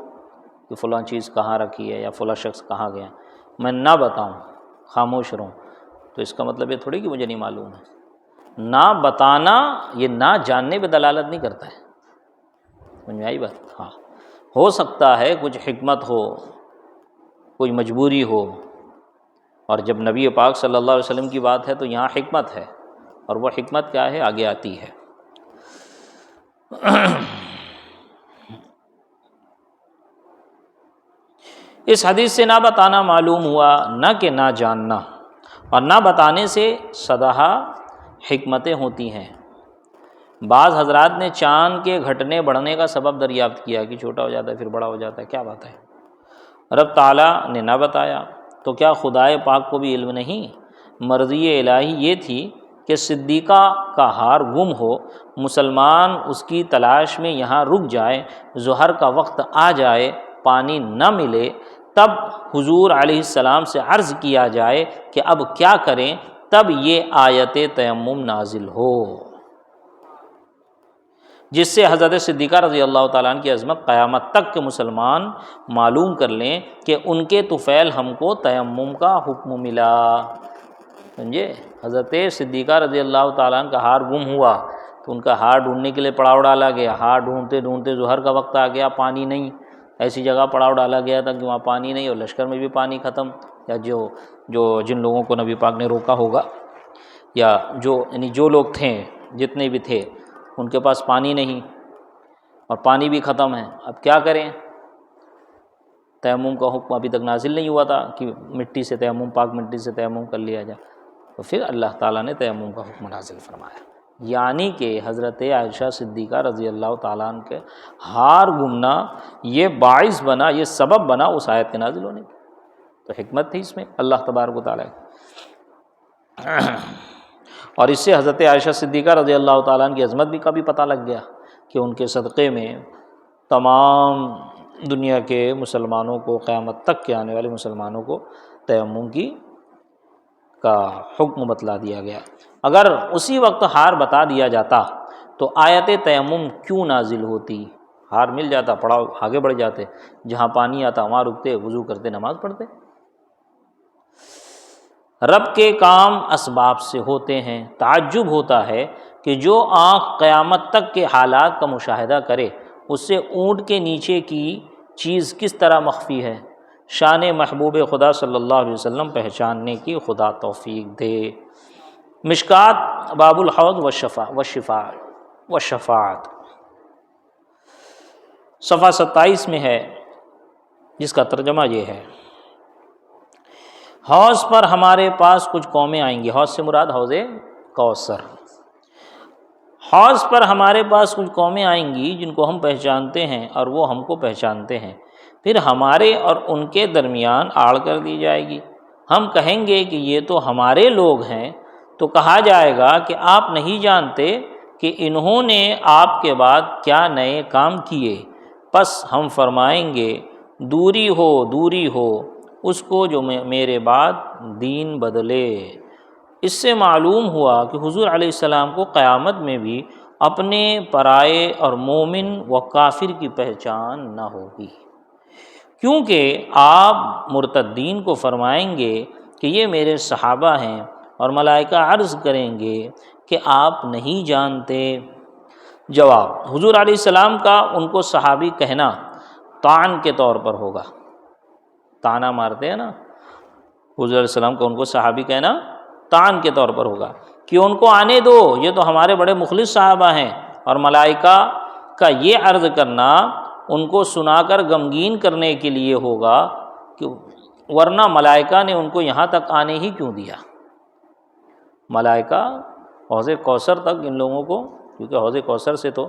کہ فلاں چیز کہاں رکھی ہے یا فلاں شخص کہاں گیا، میں نہ بتاؤں، خاموش رہوں، تو اس کا مطلب یہ تھوڑی کہ مجھے نہیں معلوم ہے. نہ بتانا یہ نہ جاننے پہ دلالت نہیں کرتا ہے. سمجھ میں آئی بات؟ ہاں، ہو سکتا ہے کچھ حکمت ہو، کوئی مجبوری ہو، اور جب نبی پاک صلی اللہ علیہ وسلم کی بات ہے تو یہاں حکمت ہے، اور وہ حکمت کیا ہے آگے آتی ہے. اس حدیث سے نہ بتانا معلوم ہوا، نہ کہ نہ جاننا، اور نہ بتانے سے سدہا حکمتیں ہوتی ہیں. بعض حضرات نے چاند کے گھٹنے بڑھنے کا سبب دریافت کیا کہ چھوٹا ہو جاتا ہے پھر بڑا ہو جاتا ہے، کیا بات ہے؟ رب تعالیٰ نے نہ بتایا، تو کیا خدائے پاک کو بھی علم نہیں؟ مرضی الہی یہ تھی کہ صدیقہ کا ہار گم ہو، مسلمان اس کی تلاش میں یہاں رک جائے، ظہر کا وقت آ جائے، پانی نہ ملے، تب حضور علیہ السلام سے عرض کیا جائے کہ اب کیا کریں، تب یہ آیت تیمم نازل ہو، جس سے حضرت صدیقہ رضی اللہ تعالیٰ عنہ کی عظمت قیامت تک کے مسلمان معلوم کر لیں کہ ان کے طفیل ہم کو تیمم کا حکم ملا. سمجھے؟ حضرت صدیقہ رضی اللہ تعالیٰ عنہ کا ہار گم ہوا تو ان کا ہار ڈھونڈنے کے لیے پڑاؤ ڈالا گیا، ہار ڈھونڈتے ڈھونڈتے ظہر کا وقت آ گیا، پانی نہیں، ایسی جگہ پڑاؤ ڈالا گیا تھا کہ وہاں پانی نہیں، اور لشکر میں بھی پانی ختم، یا جن لوگوں کو نبی پاک نے روکا ہوگا، یا جو لوگ تھے، جتنے بھی تھے، ان کے پاس پانی نہیں اور پانی بھی ختم ہے. اب کیا کریں؟ تیمم کا حکم ابھی تک نازل نہیں ہوا تھا کہ مٹی سے تیمم، پاک مٹی سے تیمم کر لیا جائے. تو پھر اللہ تعالیٰ نے تیمم کا حکم نازل فرمایا، یعنی کہ حضرت عائشہ صدیقہ رضی اللہ تعالیٰ عنہ کے ہار گمنا یہ باعث بنا، یہ سبب بنا اس آیت کے نازل ہونے کی. تو حکمت تھی اس میں اللہ تبارک و تعالیٰ کی. اور اس سے حضرت عائشہ صدیقہ رضی اللہ تعالیٰ عنہ کی عظمت بھی کا بھی پتہ لگ گیا کہ ان کے صدقے میں تمام دنیا کے مسلمانوں کو، قیامت تک کے آنے والے مسلمانوں کو تیمم کا حکم بتلا دیا گیا. اگر اسی وقت ہار بتا دیا جاتا تو آیت تیمم کیوں نازل ہوتی؟ ہار مل جاتا، پڑاؤ آگے بڑھ جاتے، جہاں پانی آتا وہاں رکتے، وضو کرتے، نماز پڑھتے. رب کے کام اسباب سے ہوتے ہیں. تعجب ہوتا ہے کہ جو آنکھ قیامت تک کے حالات کا مشاہدہ کرے، اس سے اونٹ کے نیچے کی چیز کس طرح مخفی ہے. شان محبوب خدا صلی اللہ علیہ وسلم پہچاننے کی خدا توفیق دے. مشکات باب الحوض والشفاعت صفحہ 27 میں ہے، جس کا ترجمہ یہ ہے: حوض پر ہمارے پاس کچھ قومیں آئیں گی. حوض سے مراد حوض کوثر. حوض پر ہمارے پاس کچھ قومیں آئیں گی جن کو ہم پہچانتے ہیں اور وہ ہم کو پہچانتے ہیں، پھر ہمارے اور ان کے درمیان آڑ کر دی جائے گی۔ ہم کہیں گے کہ یہ تو ہمارے لوگ ہیں، تو کہا جائے گا کہ آپ نہیں جانتے کہ انہوں نے آپ کے بعد کیا نئے کام کیے، پس ہم فرمائیں گے دوری ہو اس کو جو میرے بعد دین بدلے۔ اس سے معلوم ہوا کہ حضور علیہ السلام کو قیامت میں بھی اپنے پرائے اور مومن و کافر کی پہچان نہ ہوگی، کیونکہ آپ مرتدین کو فرمائیں گے کہ یہ میرے صحابہ ہیں، اور ملائکہ عرض کریں گے کہ آپ نہیں جانتے۔ جواب: حضور علیہ السلام کا ان کو صحابی کہنا طعن کے طور پر ہوگا، طعنہ مارتے ہیں نا، حضور علیہ السلام کا ان کو صحابی کہنا طعن کے طور پر ہوگا کہ ان کو آنے دو، یہ تو ہمارے بڑے مخلص صحابہ ہیں، اور ملائکہ کا یہ عرض کرنا ان کو سنا کر غمگین کرنے کے لیے ہوگا کہ ورنہ ملائکہ نے ان کو یہاں تک آنے ہی کیوں دیا۔ ملائکہ حوض کوثر تک ان لوگوں کو، کیونکہ حوض کوثر سے تو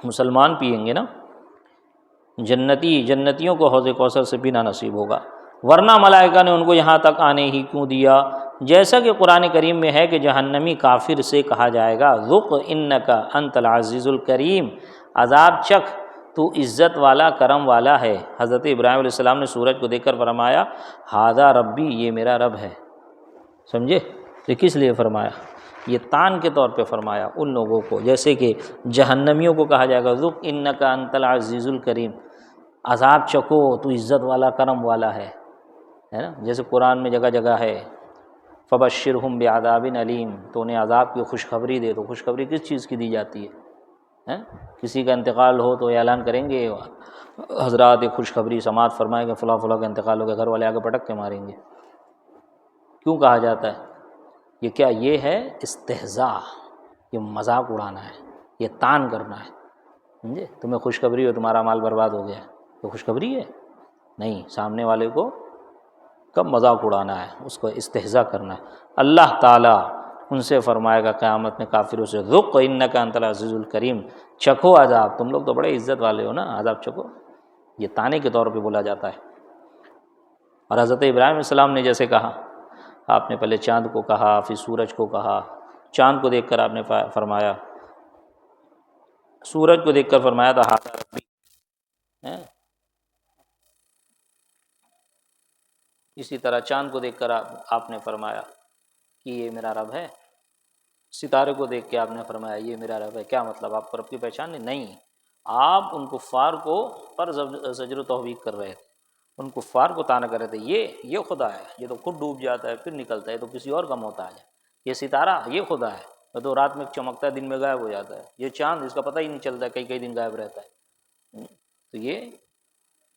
مسلمان پئیں گے نا، جنتیوں کو حوض کوثر سے پینا نصیب ہوگا، ورنہ ملائکہ نے ان کو یہاں تک آنے ہی کیوں دیا۔ جیسا کہ قرآن کریم میں ہے کہ جہنمی کافر سے کہا جائے گا ذُقْ اِنَّکَ انت العزیز الکریم، عذاب چکھ تو عزت والا کرم والا ہے۔ حضرت ابراہیم علیہ السلام نے سورج کو دیکھ کر فرمایا ھذا ربی، یہ میرا رب ہے، سمجھے؟ یہ کس لیے فرمایا؟ یہ طعن کے طور پہ فرمایا ان لوگوں کو، جیسے کہ جہنمیوں کو کہا جائے گا ذُقْ اِنَّکَ انت العزیز الکریم، عذاب چکو تو عزت والا کرم والا ہے نا، جیسے قرآن میں جگہ جگہ ہے فبشرہم بعذاب علیم، تو انہیں عذاب کی خوشخبری دے۔ تو خوشخبری کس چیز کی دی جاتی ہے؟ کسی کا انتقال ہو تو اعلان کریں گے حضرات ایک خوشخبری سماعت فرمائیں گے فلاں فلاں کا انتقال ہو گیا، گھر والے آگے پٹک کے ماریں گے۔ کیوں کہا جاتا ہے یہ؟ کیا یہ ہے استہزاء، یہ مذاق اڑانا ہے، یہ طعن کرنا ہے، سمجھے؟ تمہیں خوشخبری ہو تمہارا مال برباد ہو گیا، تو خوشخبری ہے نہیں، سامنے والے کو کب مذاق اڑانا ہے، اس کو استہزاء کرنا ہے۔ اللہ تعالیٰ ان سے فرمائے گا قیامت میں کافروں سے ذُقْ اِنَّکَ انت العزیز الکریم، چکھو عذاب، تم لوگ تو بڑے عزت والے ہو نا، عذاب چکھو۔ یہ طعنے کے طور پہ بولا جاتا ہے۔ اور حضرت ابراہیم علیہ السلام نے جیسے کہا، آپ نے پہلے چاند کو کہا، پھر سورج کو کہا، چاند کو دیکھ کر آپ نے فرمایا، سورج کو دیکھ کر فرمایا تھا ھذا ربی، اسی طرح چاند کو دیکھ کر آپ نے فرمایا کہ یہ میرا رب ہے، ستارے کو دیکھ کے آپ نے فرمایا یہ میرا رب ہے۔ کیا مطلب؟ آپ کو رب کی پہچان نہیں؟ آپ ان کفار کو پر زجر و توبیخ کر رہے تھے، ان کفار کو طعنہ کر رہے تھے یہ خدا ہے، یہ تو خود ڈوب جاتا ہے پھر نکلتا ہے، یہ تو کسی اور کا محتاج ہے، یہ ستارہ یہ خدا ہے، یہ تو رات میں چمکتا ہے دن میں غائب ہو جاتا ہے، یہ چاند اس کا پتہ ہی نہیں چلتا ہے، کئی دن غائب رہتا ہے۔ تو یہ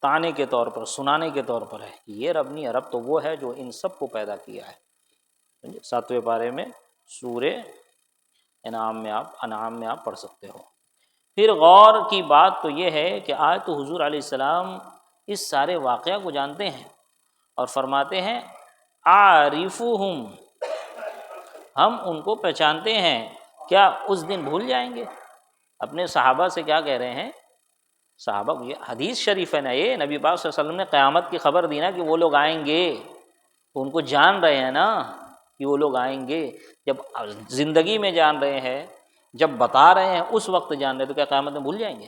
طعنے کے طور پر، سنانے کے طور پر ہے کہ یہ رب نہیں ہے، رب تو وہ ہے جو ان سب کو پیدا کیا ہے۔ 7ویں پارے میں سورہ انعام میں آپ پڑھ سکتے ہو۔ پھر غور کی بات تو یہ ہے کہ آج تو حضور علیہ السلام اس سارے واقعہ کو جانتے ہیں اور فرماتے ہیں عارفہم، ہم ان کو پہچانتے ہیں، کیا اس دن بھول جائیں گے؟ اپنے صحابہ سے کیا کہہ رہے ہیں؟ صحابہ، یہ حدیث شریف ہے نا، یہ نبی پاک صلی اللہ علیہ وسلم نے قیامت کی خبر دی نا کہ وہ لوگ آئیں گے، تو ان کو جان رہے ہیں نا کہ وہ لوگ آئیں گے، جب زندگی میں جان رہے ہیں، جب بتا رہے ہیں اس وقت جان رہے، تو کیا قیامت میں بھول جائیں گے؟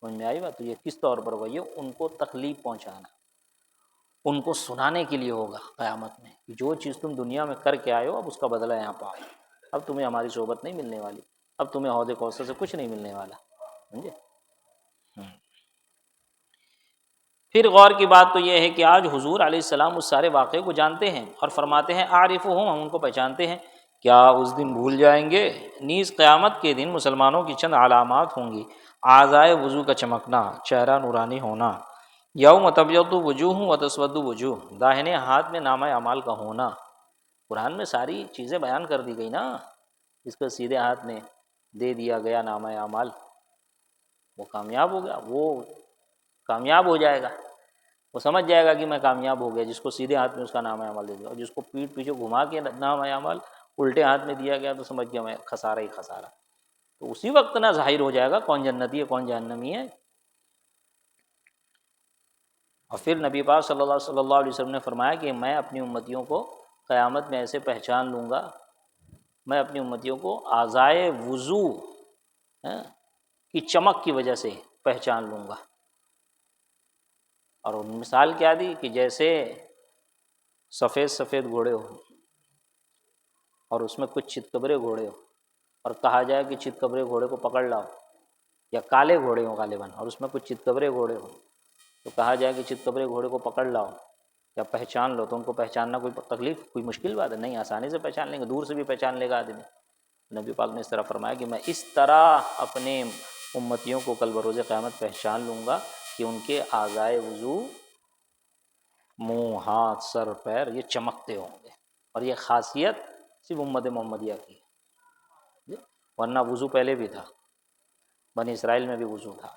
سمجھ میں آئی بات؟ تو یہ کس طور پر ہوگا؟ یہ ان کو تکلیف پہنچانا، ان کو سنانے کے لیے ہوگا قیامت میں کہ جو چیز تم دنیا میں کر کے آئے ہو اب اس کا بدلہ یہاں پاؤ، اب تمہیں ہماری صحبت نہیں ملنے والی، اب تمہیں حوض کوثر سے کچھ نہیں ملنے والا، سمجھے؟ پھر غور کی بات تو یہ ہے کہ آج حضور علیہ السلام اس سارے واقعے کو جانتے ہیں اور فرماتے ہیں عارفہم، ہم ان کو پہچانتے ہیں، کیا اس دن بھول جائیں گے؟ نیز قیامت کے دن مسلمانوں کی چند علامات ہوں گی، اعضائے وضو کا چمکنا، چہرہ نورانی ہونا، یوم تبیض وجوہ و تسود وجوہ، داہنے ہاتھ میں نامہ اعمال کا ہونا۔ قرآن میں ساری چیزیں بیان کر دی گئی نا، اس کو سیدھے ہاتھ میں دے دیا گیا نامہ اعمال، وہ کامیاب ہو گیا، وہ کامیاب ہو جائے گا، وہ سمجھ جائے گا کہ میں کامیاب ہو گیا، جس کو سیدھے ہاتھ میں اس کا نامہ اعمال دے دیا، اور جس کو پیٹھ پیچھے گھما کے نامہ اعمال، الٹے ہاتھ میں دیا گیا تو سمجھ گیا میں خسارہ ہی خسارہ، تو اسی وقت نہ ظاہر ہو جائے گا کون جنتی ہے کون جہنمی ہے۔ اور پھر نبی پاک صلی اللہ علیہ وسلم نے فرمایا کہ میں اپنی امتیوں کو قیامت میں ایسے پہچان لوں گا، میں اپنی امتیوں کو اعضائے وضو کی چمک کی وجہ سے پہچان لوں گا۔ اور مثال کیا دی کہ جیسے سفید سفید گھوڑے ہو اور اس میں کچھ چتکبرے گھوڑے ہو، اور کہا جائے کہ چتکبرے گھوڑے کو پکڑ لاؤ، یا کالے گھوڑے ہوں غالباً اور اس میں کچھ چتکبرے گھوڑے ہوں، تو کہا جائے کہ چتکبرے گھوڑے کو پکڑ لاؤ یا پہچان لو، تو ان کو پہچاننا کوئی تکلیف کوئی مشکل بات ہے نہیں، آسانی سے پہچان لیں گے، دور سے بھی پہچان لے گا آدمی۔ نبی پاک نے اس طرح فرمایا کہ میں اس طرح اپنے امتیوں کو کل بروز قیامت پہچان لوں گا کہ ان کے اعضائے وضو، منہ، ہاتھ، سر، پیر یہ چمکتے ہوں گے، اور یہ خاصیت صرف امت محمدیہ کی ہے، ورنہ وضو پہلے بھی تھا، بنی اسرائیل میں بھی وضو تھا،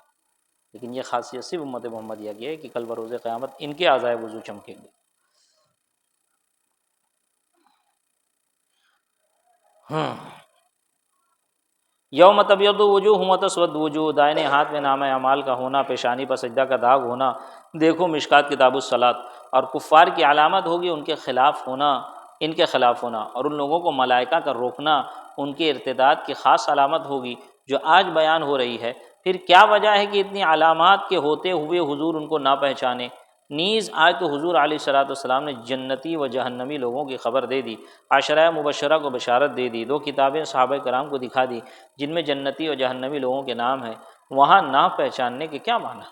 لیکن یہ خاصیت صرف امت محمدیہ کی ہے کہ کل بروز قیامت ان کے اعضائے وضو چمکیں گے۔ یوم تبیض وجوہ وتسود وجوہ، دائنے ہاتھ میں نامہ اعمال کا ہونا، پیشانی پر سجدہ کا داغ ہونا، دیکھو مشکات کتاب الصلاۃ، اور کفار کی علامت ہوگی ان کے خلاف ہونا، ان کے خلاف ہونا، اور ان لوگوں کو ملائکہ کا روکنا ان کے ارتداد کی خاص علامت ہوگی جو آج بیان ہو رہی ہے۔ پھر کیا وجہ ہے کہ اتنی علامات کے ہوتے ہوئے حضور ان کو نہ پہچانے؟ نیز آج تو حضور علیہ الصلوۃ والسلام نے جنتی و جہنمی لوگوں کی خبر دے دی، عشرہ مبشرہ کو بشارت دے دی، 2 کتابیں صحابہ کرام کو دکھا دی جن میں جنتی و جہنمی لوگوں کے نام ہیں، وہاں نہ پہچاننے کے کیا معنی؟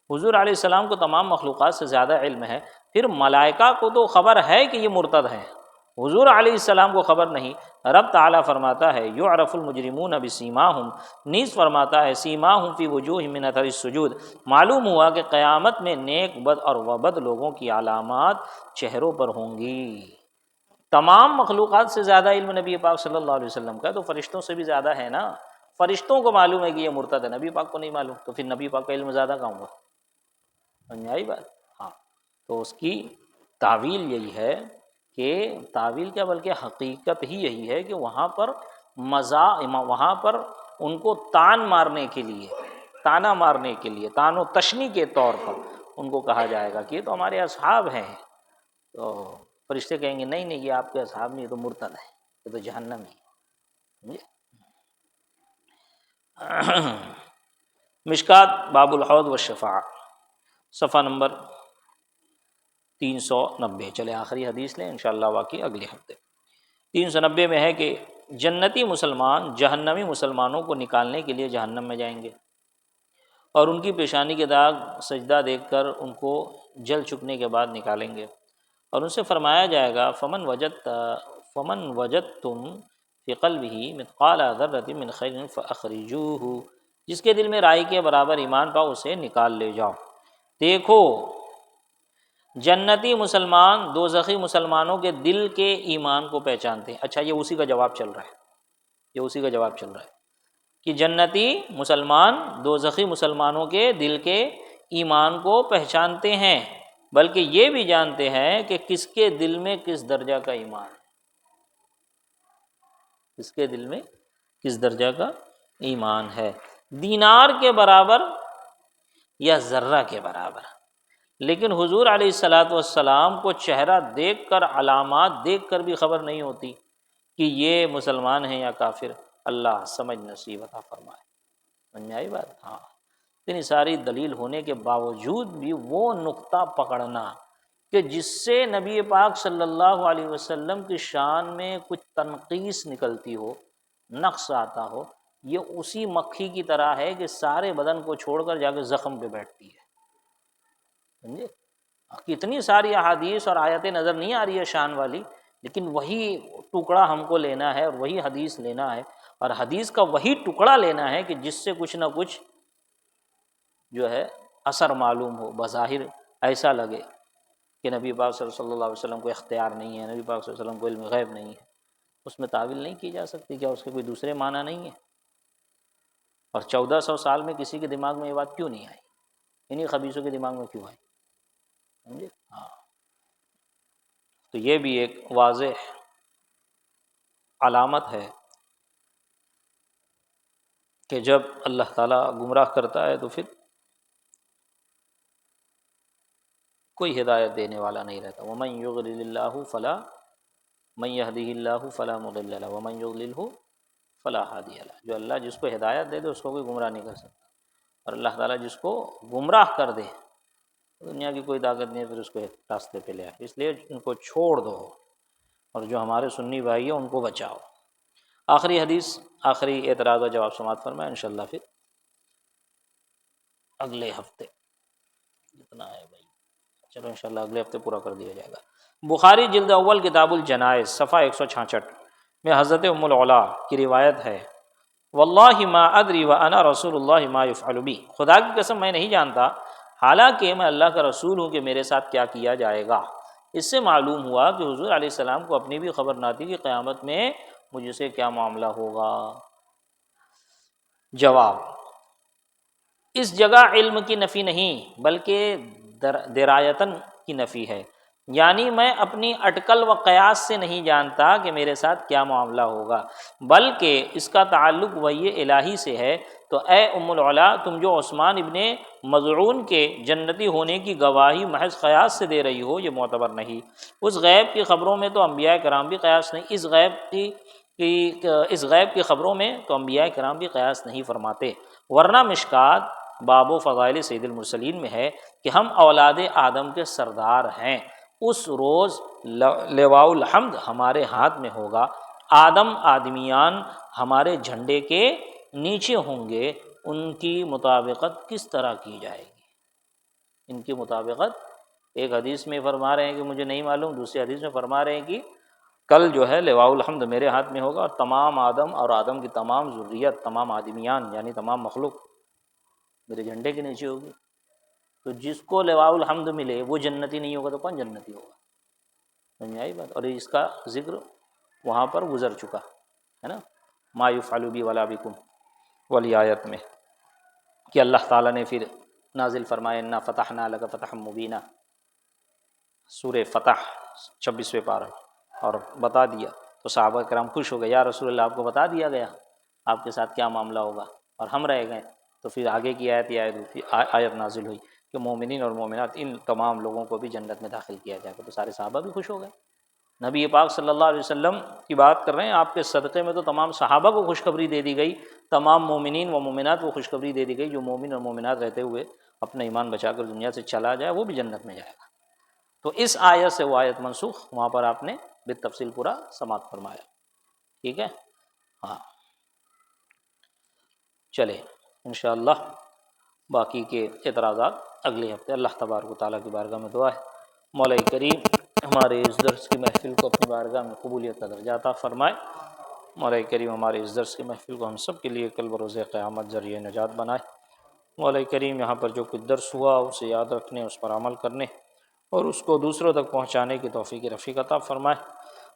حضور علیہ السلام کو تمام مخلوقات سے زیادہ علم ہے، پھر ملائکہ کو تو خبر ہے کہ یہ مرتد ہیں، حضور علیہ السلام کو خبر نہیں۔ رب تعالیٰ فرماتا ہے یعرف المجرمون بسیماہم، نیز فرماتا ہے سیماہم فی وجوہہم من اثر السجود، معلوم ہوا کہ قیامت میں نیک بد اور وبد لوگوں کی علامات چہروں پر ہوں گی۔ تمام مخلوقات سے زیادہ علم نبی پاک صلی اللہ علیہ وسلم کا ہے، تو فرشتوں سے بھی زیادہ ہے نا، فرشتوں کو معلوم ہے کہ یہ مرتد ہے، نبی پاک کو نہیں معلوم، تو پھر نبی پاک کا علم زیادہ کہاں ہوا؟ سمجھ آئی بات؟ ہاں، تو اس کی تعویل یہی ہے کہ تعویل کیا بلکہ حقیقت ہی یہی ہے کہ وہاں پر وہاں پر ان کو تان مارنے کے لیے، تانا مارنے کے لیے، تان و تشنی کے طور پر ان کو کہا جائے گا کہ یہ تو ہمارے اصحاب ہیں، تو فرشتے کہیں گے نہیں نہیں یہ آپ کے اصحاب نہیں، یہ تو مرتد ہے، یہ تو جہنمی ہے۔ مشکات باب الحوض والشفاعہ، صفحہ نمبر 390، چلے آخری حدیث لیں انشاءاللہ، واقعی اگلے ہفتے۔ 390 میں ہے کہ جنتی مسلمان جہنمی مسلمانوں کو نکالنے کے لیے جہنم میں جائیں گے، اور ان کی پیشانی کے داغ سجدہ دیکھ کر ان کو جل چکنے کے بعد نکالیں گے، اور ان سے فرمایا جائے گا فمن وجدتم فی قلبہ مثقال ذرۃ من خیر فاخرجوہ، جس کے دل میں رائی کے برابر ایمان پاؤ اسے نکال لے جاؤ۔ دیکھو جنتی مسلمان دوزخی مسلمانوں کے دل کے ایمان کو پہچانتے ہیں۔ اچھا یہ اسی کا جواب چل رہا ہے، یہ اسی کا جواب چل رہا ہے کہ جنتی مسلمان دوزخی مسلمانوں کے دل کے ایمان کو پہچانتے ہیں، بلکہ یہ بھی جانتے ہیں کہ کس کے دل میں کس درجہ کا ایمان ہے، کس کے دل میں کس درجہ کا ایمان ہے، دینار کے برابر یا ذرہ کے برابر۔ لیکن حضور علیہ الصلوۃ والسلام کو چہرہ دیکھ کر، علامات دیکھ کر بھی خبر نہیں ہوتی کہ یہ مسلمان ہیں یا کافر، اللہ سمجھ نصیب عطا فرمائے۔ سمجھ میں آئی بات؟ ہاں، اتنی ساری دلیل ہونے کے باوجود بھی وہ نقطہ پکڑنا کہ جس سے نبی پاک صلی اللہ علیہ وسلم کی شان میں کچھ تنقیص نکلتی ہو، نقص آتا ہو، یہ اسی مکھی کی طرح ہے کہ سارے بدن کو چھوڑ کر جا کے زخم پہ بیٹھتی ہے۔ سمجھے؟ کتنی ساری احادیث اور آیتیں نظر نہیں آ رہی ہے شان والی، لیکن وہی ٹکڑا ہم کو لینا ہے اور وہی حدیث لینا ہے، اور حدیث کا وہی ٹکڑا لینا ہے کہ جس سے کچھ نہ کچھ جو ہے اثر معلوم ہو، بظاہر ایسا لگے کہ نبی پاک صلی اللہ علیہ وسلم کو اختیار نہیں ہے، نبی پاک صلی اللہ علیہ وسلم کو علم غیب نہیں ہے، اس میں تعویل نہیں کی جا سکتی، کیا اس کے کوئی دوسرے معنی نہیں ہے؟ اور 1400 سال میں کسی کے دماغ میں یہ بات کیوں نہیں آئی؟ انہی خبیثوں کے دماغ میں کیوں آئی؟ سمجھے؟ ہاں، تو یہ بھی ایک واضح علامت ہے کہ جب اللہ تعالیٰ گمراہ کرتا ہے تو پھر کوئی ہدایت دینے والا نہیں رہتا۔ وَمَن يُضْلِلِ اللَّهُ فَلَا مَن يَهْدِهِ اللَّهُ فَلَا مُضِلَّ لَهُ وَمَن يُضْلِلْهُ فَلَا هَادِيَ لَهُ۔ جو اللہ جس کو ہدایت دے دے اس کو کوئی گمراہ نہیں کر سکتا، اور اللہ تعالیٰ جس کو گمراہ کر دے دنیا کی کوئی طاقت نہیں ہے پھر اس کو راستے پہ لے آئے۔ اس لیے ان کو چھوڑ دو، اور جو ہمارے سنی بھائی ہیں ان کو بچاؤ۔ آخری حدیث، آخری اعتراض و جواب سماعت فرمائیں انشاءاللہ، پھر اگلے ہفتے جتنا ہے بھائی، چلو انشاءاللہ اگلے ہفتے پورا کر دیا جائے گا۔ بخاری جلد اول کتاب الجنائز صفحہ 166 میں حضرت ام العلا کی روایت ہے، واللہ ما ادری وانا رسول اللہ ما یفعل بی، خدا کی قسم میں نہیں جانتا حالانکہ میں اللہ کا رسول ہوں کہ میرے ساتھ کیا کیا جائے گا۔ اس سے معلوم ہوا کہ حضور علیہ السلام کو اپنی بھی خبر نہ تھی کہ قیامت میں مجھ سے کیا معاملہ ہوگا۔ جواب، اس جگہ علم کی نفی نہیں بلکہ درایتاً کی نفی ہے، یعنی میں اپنی اٹکل و قیاس سے نہیں جانتا کہ میرے ساتھ کیا معاملہ ہوگا، بلکہ اس کا تعلق وحی الہی سے ہے۔ تو اے ام العلا، تم جو عثمان ابن مظعون کے جنتی ہونے کی گواہی محض قیاس سے دے رہی ہو یہ معتبر نہیں۔ اس غیب کی خبروں میں تو انبیاء کرام بھی قیاس نہیں، اس غیب کی خبروں میں تو انبیاء کرام بھی قیاس نہیں فرماتے، ورنہ مشکات باب و فضائل سید المرسلین میں ہے کہ ہم اولاد آدم کے سردار ہیں، اس روز لواء الحمد ہمارے ہاتھ میں ہوگا، آدم آدمیان ہمارے جھنڈے کے نیچے ہوں گے، ان کی مطابقت کس طرح کی جائے گی؟ ان کی مطابقت ایک حدیث میں فرما رہے ہیں کہ مجھے نہیں معلوم، دوسری حدیث میں فرما رہے ہیں کہ کل جو ہے لواء الحمد میرے ہاتھ میں ہوگا، اور تمام آدم اور آدم کی تمام ذریت، تمام آدمیان یعنی تمام مخلوق میرے جھنڈے کے نیچے ہوگی۔ تو جس کو لواء الحمد ملے وہ جنتی نہیں ہوگا تو کون جنتی ہوگا؟ سمجھ آئی بات؟ اور اس کا ذکر وہاں پر گزر چکا ہے نا، ما یفعل بی ولا بکم والی آیت میں، کہ اللہ تعالیٰ نے پھر نازل فرمایا انا فتحنا لک فتحا مبینا، سورہ فتح 26ویں پارہ، اور بتا دیا تو صحابہ کرام خوش ہو گئے، یا رسول اللہ آپ کو بتا دیا گیا آپ کے ساتھ کیا معاملہ ہوگا، اور ہم رہ گئے۔ تو پھر آگے کی آیت نازل ہوئی کہ مومنین اور مومنات ان تمام لوگوں کو بھی جنت میں داخل کیا جائے گا، تو سارے صحابہ بھی خوش ہو گئے۔ نبی پاک صلی اللہ علیہ وسلم کی بات کر رہے ہیں، آپ کے صدقے میں تو تمام صحابہ کو خوشخبری دے دی گئی، تمام مومنین و مومنات کو خوشخبری دے دی گئی، جو مومن اور مومنات رہتے ہوئے اپنا ایمان بچا کر دنیا سے چلا جائے وہ بھی جنت میں جائے گا۔ تو اس آیت سے وہ آیت منسوخ، وہاں پر آپ نے بالتفصیل پورا سماعت فرمایا، ٹھیک ہے؟ ہاں چلے انشاءاللہ باقی کے اعتراضات اگلے ہفتے۔ اللہ تبارک و تعالیٰ کی بارگاہ میں دعا ہے مولا کریم ہمارے اس درس کی محفل کو اپنی بارگاہ میں قبولیت کا درجہ عطا فرمائے۔ مولا کریم ہمارے اس درس کی محفل کو ہم سب کے لیے کل بروز قیامت ذریعہ نجات بنائے۔ مولا کریم یہاں پر جو کچھ درس ہوا اسے یاد رکھنے، اس پر عمل کرنے اور اس کو دوسروں تک پہنچانے کی توفیق رفیق عطا فرمائے۔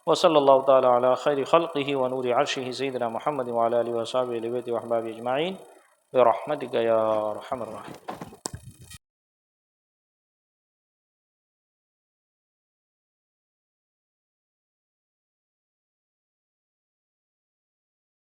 وصلی اللہ تعالی علی خیر خلقہ ونور عرشہ سیدنا محمد وعلی آلہ وصحبہ اہل بیت و احباب اجمعین برحمتک یا ارحم الراحمین۔